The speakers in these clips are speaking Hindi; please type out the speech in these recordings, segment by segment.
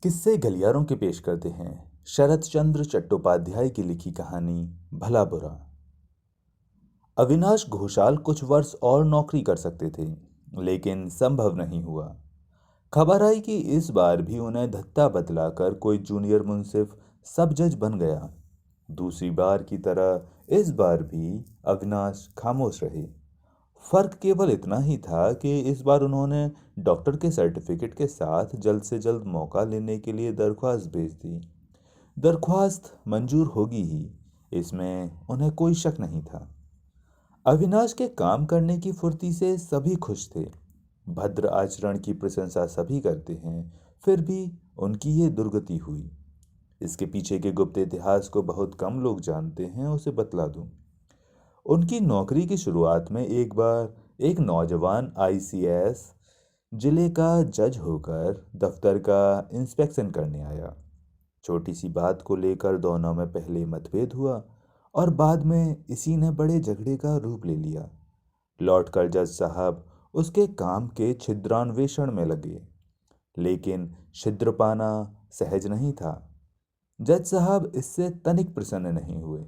किस्से गलियारों के पेश करते हैं शरत चंद्र चट्टोपाध्याय की लिखी कहानी भला बुरा। अविनाश घोषाल कुछ वर्ष और नौकरी कर सकते थे, लेकिन संभव नहीं हुआ। खबर आई कि इस बार भी उन्हें धत्ता बतलाकर कोई जूनियर मुंसिफ सब जज बन गया। दूसरी बार की तरह इस बार भी अविनाश खामोश रहे। फर्क केवल इतना ही था कि इस बार उन्होंने डॉक्टर के सर्टिफिकेट के साथ जल्द से जल्द मौका लेने के लिए दरख्वास्त भेज दी। दरख्वास्त मंजूर होगी ही, इसमें उन्हें कोई शक नहीं था। अविनाश के काम करने की फुर्ती से सभी खुश थे। भद्र आचरण की प्रशंसा सभी करते हैं, फिर भी उनकी ये दुर्गति हुई। इसके पीछे के गुप्त इतिहास को बहुत कम लोग जानते हैं, उसे बतला दूं। उनकी नौकरी की शुरुआत में एक बार एक नौजवान आईसीएस जिले का जज होकर दफ्तर का इंस्पेक्शन करने आया। छोटी सी बात को लेकर दोनों में पहले मतभेद हुआ और बाद में इसी ने बड़े झगड़े का रूप ले लिया। लौटकर जज साहब उसके काम के छिद्रान्वेषण में लगे, लेकिन छिद्र पाना सहज नहीं था। जज साहब इससे तनिक प्रसन्न नहीं हुए।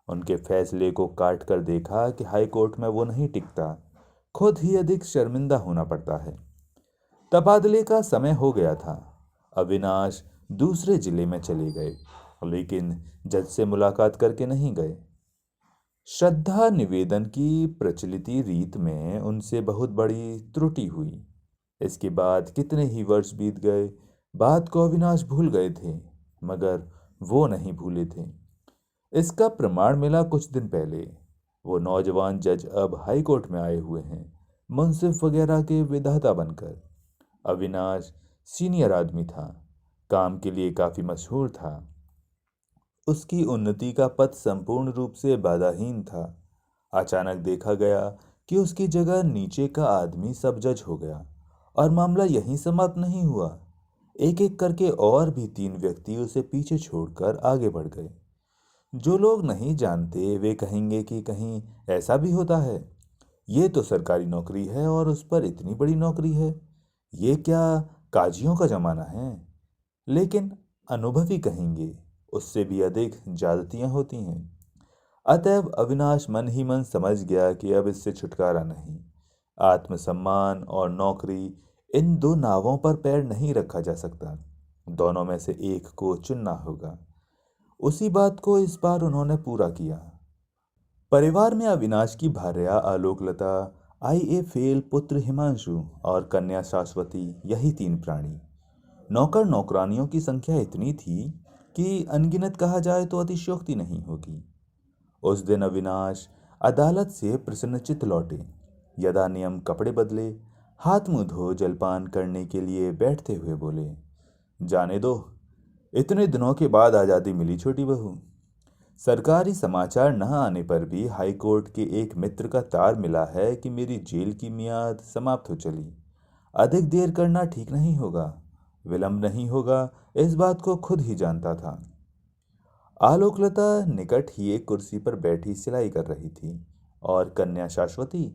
उनके फैसले को काट कर देखा कि हाई कोर्ट में वो नहीं टिकता, खुद ही अधिक शर्मिंदा होना पड़ता है। तबादले का समय हो गया था। अविनाश दूसरे जिले में चले गए, लेकिन जज से मुलाकात करके नहीं गए। श्रद्धा निवेदन की प्रचलित रीत में उनसे बहुत बड़ी त्रुटि हुई। इसके बाद कितने ही वर्ष बीत गए, बात को अविनाश भूल गए थे, मगर वो नहीं भूले थे। इसका प्रमाण मिला कुछ दिन पहले। वो नौजवान जज अब हाई कोर्ट में आए हुए हैं, मुंसिफ वगैरह के विधाता बनकर। अविनाश सीनियर आदमी था, काम के लिए काफी मशहूर था। उसकी उन्नति का पथ संपूर्ण रूप से बाधाहीन था। अचानक देखा गया कि उसकी जगह नीचे का आदमी सब जज हो गया, और मामला यहीं समाप्त नहीं हुआ। एक एक करके और भी 3 व्यक्ति उसे पीछे छोड़कर आगे बढ़ गए। जो लोग नहीं जानते वे कहेंगे कि कहीं ऐसा भी होता है। ये तो सरकारी नौकरी है और उस पर इतनी बड़ी नौकरी है। ये क्या काजियों का जमाना है? लेकिन अनुभवी कहेंगे उससे भी अधिक ज्यादतियां होती हैं। अतएव अविनाश मन ही मन समझ गया कि अब इससे छुटकारा नहीं। आत्मसम्मान और नौकरी, इन दो नावों पर पैर नहीं रखा जा सकता। दोनों में से एक को चुनना होगा। उसी बात को इस बार उन्होंने पूरा किया। परिवार में अविनाश की भार्या आलोकलता, आईए फेल पुत्र हिमांशु और कन्या शाश्वती, यही 3 प्राणी। नौकर नौकरानियों की संख्या इतनी थी कि अनगिनत कहा जाए तो अतिशयोक्ति नहीं होगी। उस दिन अविनाश अदालत से प्रसन्नचित्त लौटे। यदा नियम कपड़े बदले, हाथ मुंह धो जलपान करने के लिए बैठते हुए बोले, जाने दो, इतने दिनों के बाद आजादी मिली छोटी बहू। सरकारी समाचार न आने पर भी हाई कोर्ट के एक मित्र का तार मिला है कि मेरी जेल की मियाद समाप्त हो चली। अधिक देर करना ठीक नहीं होगा, विलंब नहीं होगा, इस बात को खुद ही जानता था। आलोकलता निकट ही एक कुर्सी पर बैठी सिलाई कर रही थी, और कन्या शाश्वती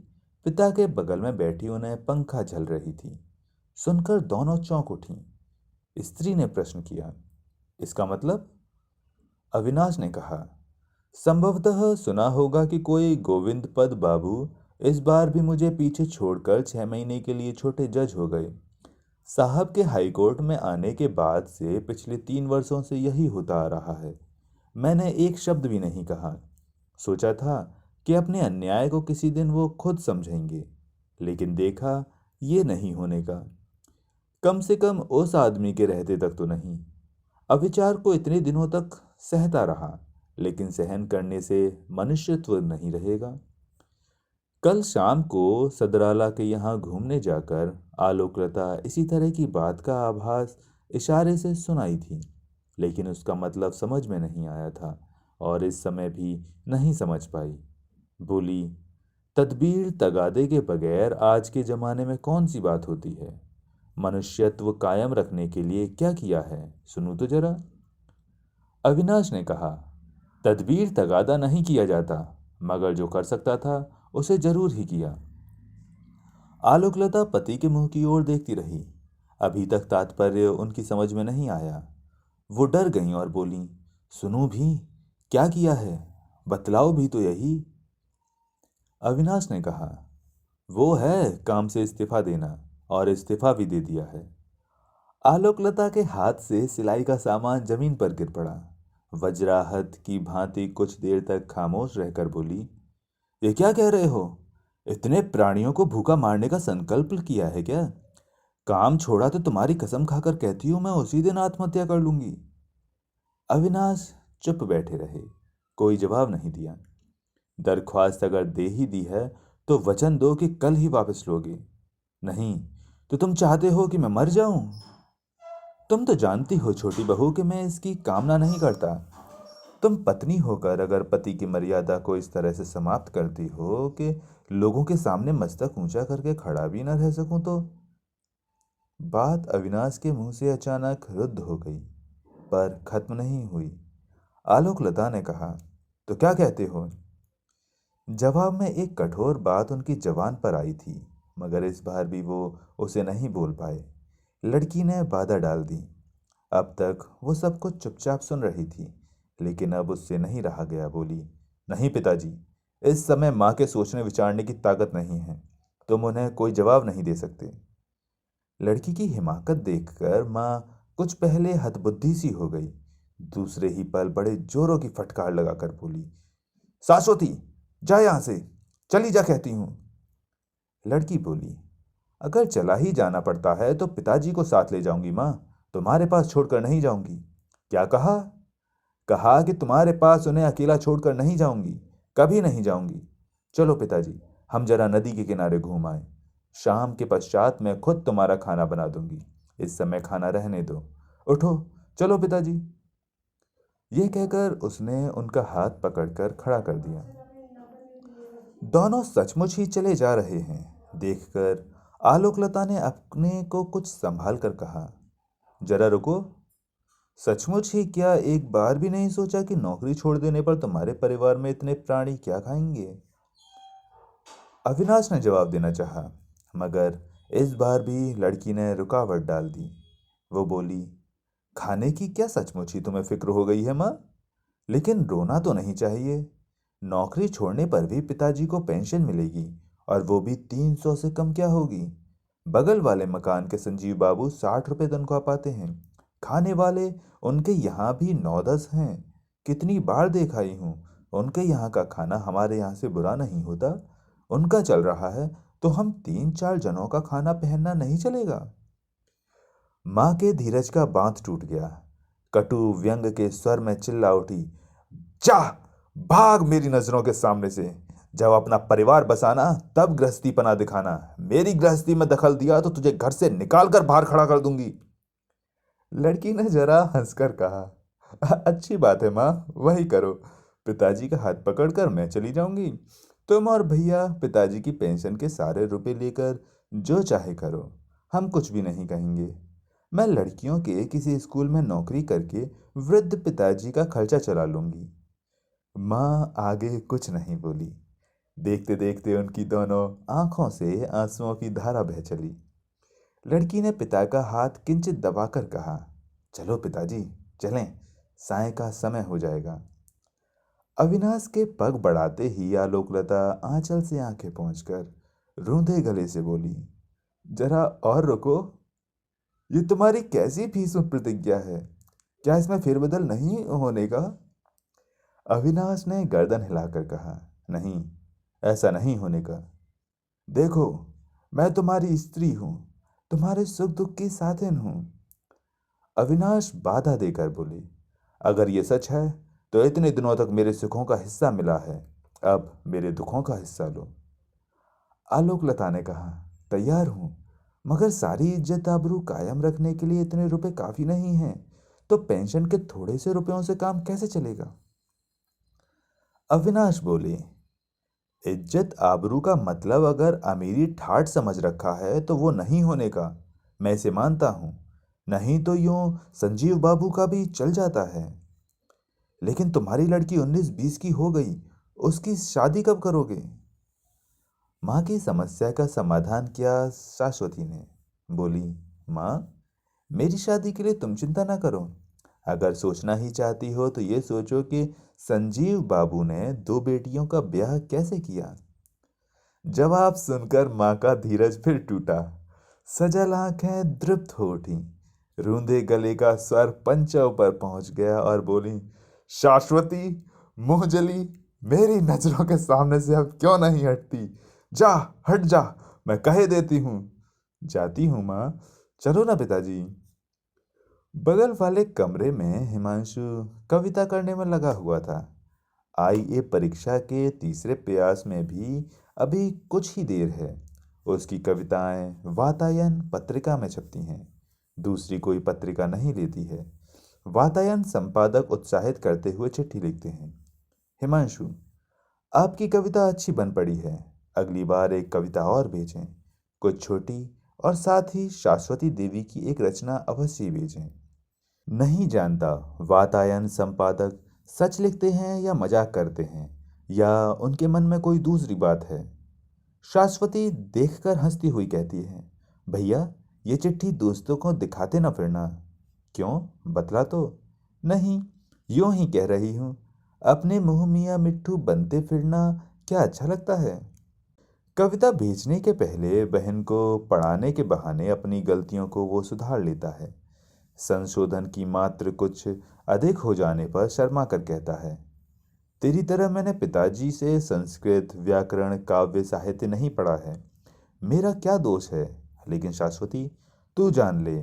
पिता के बगल में बैठी उन्हें पंखा झल रही थी। सुनकर दोनों चौंक उठी। स्त्री ने प्रश्न किया, इसका मतलब? अविनाश ने कहा, संभवतः सुना होगा कि कोई गोविंद पद बाबू इस बार भी मुझे पीछे छोड़कर 6 महीने के लिए छोटे जज हो गए। साहब के हाईकोर्ट में आने के बाद से पिछले 3 वर्षों से यही होता आ रहा है। मैंने एक शब्द भी नहीं कहा। सोचा था कि अपने अन्याय को किसी दिन वो खुद समझेंगे, लेकिन देखा ये नहीं होने का। कम से कम उस आदमी के रहते तक तो नहीं। अविचार को इतने दिनों तक सहता रहा, लेकिन सहन करने से मनुष्यत्व नहीं रहेगा। कल शाम को सदराला के यहाँ घूमने जाकर आलोकलता इसी तरह की बात का आभास इशारे से सुनाई थी, लेकिन उसका मतलब समझ में नहीं आया था, और इस समय भी नहीं समझ पाई। बोली, तदबीर तगादे के बगैर आज के जमाने में कौन सी बात होती है? मनुष्यत्व कायम रखने के लिए क्या किया है, सुनू तो जरा। अविनाश ने कहा, तदबीर तगादा नहीं किया जाता, मगर जो कर सकता था उसे जरूर ही किया। आलोकलता पति के मुंह की ओर देखती रही। अभी तक तात्पर्य उनकी समझ में नहीं आया। वो डर गईं और बोलीं, सुनूं भी? क्या किया है? बतलाओ भी तो यही। अविनाश ने कहा, वो है काम से इस्तीफा देना, और इस्तीफा भी दे दिया है। आलोकलता के हाथ से सिलाई का सामान जमीन पर गिर पड़ा। वज्राहत की भांति कुछ देर तक खामोश रहकर बोली, ये क्या कह रहे हो? इतने प्राणियों को भूखा मारने का संकल्प किया है क्या? काम छोड़ा तो तुम्हारी कसम खाकर कहती हूं मैं उसी दिन आत्महत्या कर लूंगी। अविनाश चुप बैठे रहे, कोई जवाब नहीं दिया। दरख्वास्त अगर दे ही दी है तो वचन दो कि कल ही वापस लोगे। नहीं तो तुम चाहते हो कि मैं मर जाऊं? तुम तो जानती हो छोटी बहू कि मैं इसकी कामना नहीं करता। तुम पत्नी होकर अगर पति की मर्यादा को इस तरह से समाप्त करती हो कि लोगों के सामने मस्तक ऊंचा करके खड़ा भी न रह सकूं तो। बात अविनाश के मुंह से अचानक रुद्ध हो गई, पर खत्म नहीं हुई। आलोकलता ने कहा, तो क्या कहते हो? जवाब में एक कठोर बात उनकी जबान पर आई थी, मगर इस बार भी वो उसे नहीं बोल पाए। लड़की ने बाधा डाल दी। अब तक वो सब कुछ चुपचाप सुन रही थी, लेकिन अब उससे नहीं रहा गया। बोली, नहीं पिताजी, इस समय माँ के सोचने विचारने की ताकत नहीं है। तुम उन्हें कोई जवाब नहीं दे सकते। लड़की की हिमाकत देखकर माँ कुछ पहले हतबुद्धि सी हो गई। दूसरे ही पल बड़े जोरों की फटकार लगाकर बोली, शाश्वती, जा यहां से, चली जा कहती हूं। लड़की बोली, अगर चला ही जाना पड़ता है तो पिताजी को साथ ले जाऊंगी माँ, तुम्हारे पास छोड़कर नहीं जाऊंगी। क्या कहा? कहा कि तुम्हारे पास उन्हें अकेला छोड़कर नहीं जाऊंगी, कभी नहीं जाऊंगी। चलो पिताजी, हम जरा नदी के किनारे घूम आए। शाम के पश्चात मैं खुद तुम्हारा खाना बना दूंगी। इस समय खाना रहने दो। उठो, चलो पिताजी। यह कहकर उसने उनका हाथ पकड़कर खड़ा कर दिया। दोनों सचमुच ही चले जा रहे हैं देखकर आलोकलता ने अपने को कुछ संभाल कर कहा, जरा रुको। सचमुच ही क्या एक बार भी नहीं सोचा कि नौकरी छोड़ देने पर तुम्हारे परिवार में इतने प्राणी क्या खाएंगे? अविनाश ने जवाब देना चाहा, मगर इस बार भी लड़की ने रुकावट डाल दी। वो बोली, खाने की क्या सचमुच ही तुम्हें फिक्र हो गई है माँ? लेकिन रोना तो नहीं चाहिए। नौकरी छोड़ने पर भी पिताजी को पेंशन मिलेगी, और वो भी 300 से कम क्या होगी। बगल वाले मकान के संजीव बाबू 60 रुपए तनख्वाह पाते हैं। खाने वाले उनके यहाँ भी 9-10 हैं। कितनी बार देख आई हूँ, उनके यहाँ का खाना हमारे यहाँ से बुरा नहीं होता। उनका चल रहा है तो हम 3-4 जनों का खाना पहनना नहीं चलेगा? माँ के धीरज का बांध टूट गया। कटु व्यंग के स्वर में चिल्ला उठी, जा, भाग मेरी नजरों के सामने से। जब अपना परिवार बसाना तब गृहस्थीपना दिखाना। मेरी गृहस्थी में दखल दिया तो तुझे घर से निकाल कर बाहर खड़ा कर दूंगी। लड़की ने जरा हंसकर कहा, अच्छी बात है माँ, वही करो। पिताजी का हाथ पकड़कर मैं चली जाऊंगी। तुम और भैया पिताजी की पेंशन के सारे रुपए लेकर जो चाहे करो, हम कुछ भी नहीं कहेंगे। मैं लड़कियों के किसी स्कूल में नौकरी करके वृद्ध पिताजी का खर्चा चला लूंगी। माँ आगे कुछ नहीं बोली। देखते देखते उनकी दोनों आंखों से आंसुओं की धारा बह चली। लड़की ने पिता का हाथ किंचित दबाकर कहा, चलो पिताजी, चलें, साय का समय हो जाएगा। अविनाश के पग बढ़ाते ही आलोकलता आंचल से आंखें पहुंचकर रूंधे गले से बोली, जरा और रुको। ये तुम्हारी कैसी भीष्म प्रतिज्ञा है? क्या इसमें फेरबदल नहीं होने का? अविनाश ने गर्दन हिलाकर कहा, नहीं, ऐसा नहीं होने का। देखो, मैं तुम्हारी स्त्री हूं, तुम्हारे सुख दुख की साथिन हूं। अविनाश बाधा देकर बोली, अगर ये सच है तो इतने दिनों तक मेरे सुखों का हिस्सा मिला है, अब मेरे दुखों का हिस्सा लो। आलोकलता ने कहा, तैयार हूं, मगर सारी इज्जत आबरू कायम रखने के लिए इतने रुपए काफी नहीं हैं, तो पेंशन के थोड़े से रुपयों से काम कैसे चलेगा? अविनाश बोले, इज्जत आबरू का मतलब अगर अमीरी ठाट समझ रखा है तो वो नहीं होने का, मैं इसे मानता हूं। नहीं तो यूं संजीव बाबू का भी चल जाता है। लेकिन तुम्हारी लड़की 19-20 की हो गई, उसकी शादी कब करोगे? माँ की समस्या का समाधान किया शाश्वती ने। बोली, माँ, मेरी शादी के लिए तुम चिंता ना करो। अगर सोचना ही चाहती हो तो ये सोचो कि संजीव बाबू ने दो बेटियों का ब्याह कैसे किया। जवाब सुनकर माँ का धीरज फिर टूटा। सजल आंखें दृप्त हो उठी। रूंधे गले का स्वर पंचों पर पहुंच गया और बोली, शाश्वती, मुंह जली, मेरी नजरों के सामने से अब क्यों नहीं हटती? जा, हट जा, मैं कहे देती हूँ। जाती हूँ माँ, चलो ना पिताजी। बगल वाले कमरे में हिमांशु कविता करने में लगा हुआ था। आईए परीक्षा के तीसरे प्रयास में भी अभी कुछ ही देर है। उसकी कविताएं वातायन पत्रिका में छपती हैं। दूसरी कोई पत्रिका नहीं लेती है। वातायन संपादक उत्साहित करते हुए चिट्ठी लिखते हैं, हिमांशु, आपकी कविता अच्छी बन पड़ी है। अगली बार एक कविता और भेजें। कुछ छोटी और साथ ही शाश्वती देवी की एक रचना अवश्य भेजें। नहीं जानता वातायन संपादक सच लिखते हैं या मजाक करते हैं या उनके मन में कोई दूसरी बात है। शाश्वती देखकर हंसती हुई कहती है, भैया, ये चिट्ठी दोस्तों को दिखाते ना फिरना। क्यों, बतला तो। नहीं, यूं ही कह रही हूं। अपने मुंह मियाँ मिट्ठू बनते फिरना क्या अच्छा लगता है? कविता भेजने के पहले बहन को पढ़ाने के बहाने अपनी गलतियों को वो सुधार लेता है। संशोधन की मात्रा कुछ अधिक हो जाने पर शर्मा कर कहता है, तेरी तरह मैंने पिताजी से संस्कृत, व्याकरण, काव्य साहित्य नहीं पढ़ा है। मेरा क्या दोष है? लेकिन शाश्वती, तू जान ले,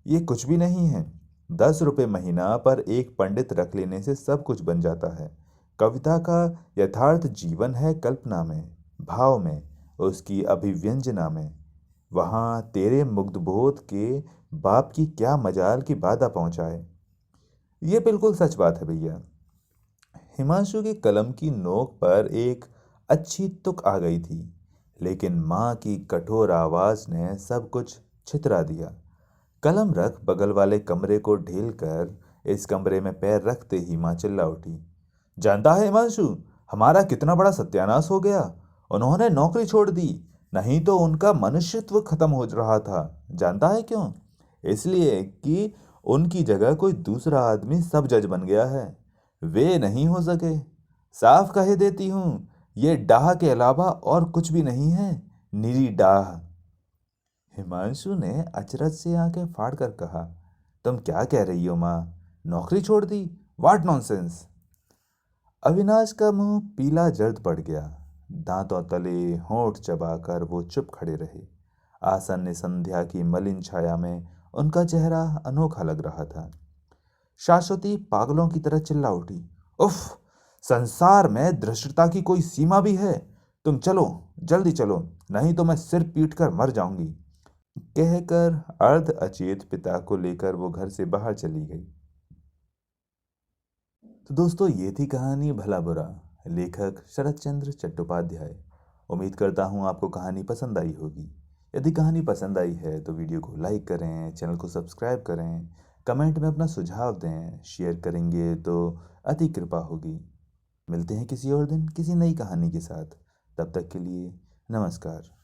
ये कुछ भी नहीं है। 10 रुपए महीना पर एक पंडित रख लेने से सब कुछ बन जाता है। कविता का यथार्थ जीवन है कल्पना में, भाव में, उसकी अभिव्यंजना में। वहां तेरे मुग्ध बोध के बाप की क्या मजाल की बाधा पहुंचाए। ये बिल्कुल सच बात है भैया। हिमांशु की कलम की नोक पर एक अच्छी तुक आ गई थी, लेकिन माँ की कठोर आवाज ने सब कुछ छितरा दिया। कलम रख बगल वाले कमरे को ढील कर इस कमरे में पैर रखते ही माँ चिल्ला उठी, जानता है हिमांशु, हमारा कितना बड़ा सत्यानाश हो गया। उन्होंने नौकरी छोड़ दी, नहीं तो उनका मनुष्यत्व खत्म हो रहा था। जानता है क्यों? इसलिए कि उनकी जगह कोई दूसरा आदमी सब जज बन गया है। वे नहीं हो सके। साफ कह देती हूँ, ये डाह के अलावा और कुछ भी नहीं है, निरी डाह। हिमांशु ने अचरज से आंखें फाड़कर कहा, तुम क्या कह रही हो माँ? नौकरी छोड़ दी? What nonsense. अविनाश का मुंह पीला जर्द पड़ गया। दांतों तले होंठ चबाकर वो चुप खड़े रहे। आसन्न संध्या की मलिन छाया में उनका चेहरा अनोखा लग रहा था। शाश्वती पागलों की तरह चिल्ला उठी, उफ, संसार में धृष्टता की कोई सीमा भी है? तुम चलो, जल्दी चलो, नहीं तो मैं सिर पीट कर मर जाऊंगी। कहकर अर्ध अचेत पिता को लेकर वो घर से बाहर चली गई। तो दोस्तों, ये थी कहानी भला बुरा, लेखक शरत चंद्र चट्टोपाध्याय। उम्मीद करता हूँ आपको कहानी पसंद आई होगी। यदि कहानी पसंद आई है तो वीडियो को लाइक करें, चैनल को सब्सक्राइब करें, कमेंट में अपना सुझाव दें, शेयर करेंगे तो अति कृपा होगी। मिलते हैं किसी और दिन किसी नई कहानी के साथ। तब तक के लिए नमस्कार।